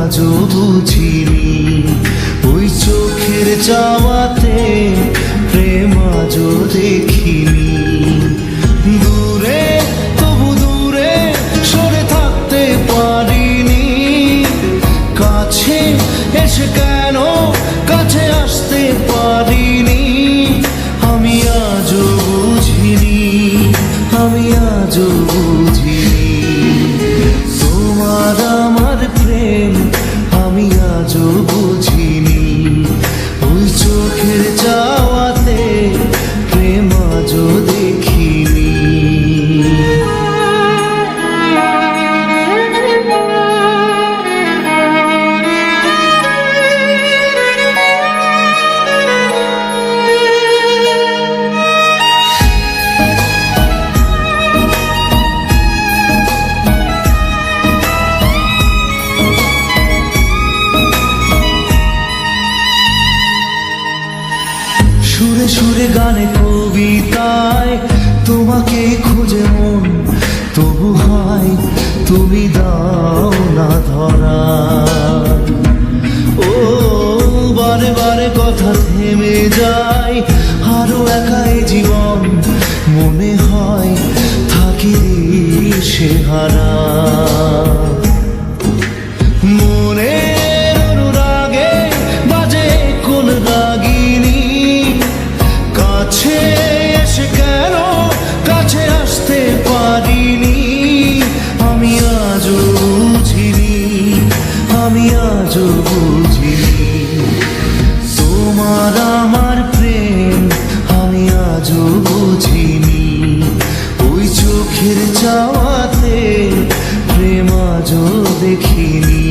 আজও বুঝিনি, ওই চোখের চাওয়াতে প্রেম আজও দেখিনি। দূরে তবু দূরে সরে থাকতে পারিনি, কাছে এসে কেন কাছে আসতে পারিনি। আমি আজও বুঝিনি, আমি আজও বুঝিনি তোমার আমার প্রেম, আমি আজও বুঝিনি। ওই চোখের চাওয়াতে প্রেম আজও দেখিনি। সুরে সুরে গানে কবিতায় তোমাকে খুঁজে মন, তবু হয় তুমি দাও না ধরা। ও বারে বারে কথা থেমে যায়, আরো একাই জীবন মনে হয় থাকি সে হারা। মনের অনুরাগে বাজে কোন রাগিনী, কাছে এসে কেন কাছে আসতে পারিনি। আমি আজও বুঝিনি, আমি আজও বুঝিনি তোমার আমার প্রেম, আমি আজও বুঝিনি। ওই চোখের চাওয়াতে প্রেম আজও দেখিনি।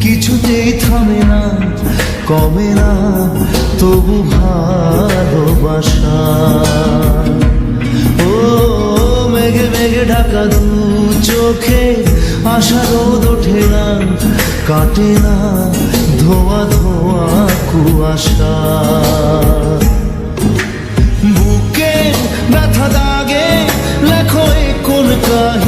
কিছুতেই থামে না, কমে না তবু ভালোবাসা। ও মেঘে মেঘে ঢাকা দু চোখে আশা রোদ ওঠে না, কাটে না ধোয়া ধোয়া কুয়াশা। বুকে ব্যথা দাগে লেখো কোন কাহিনী,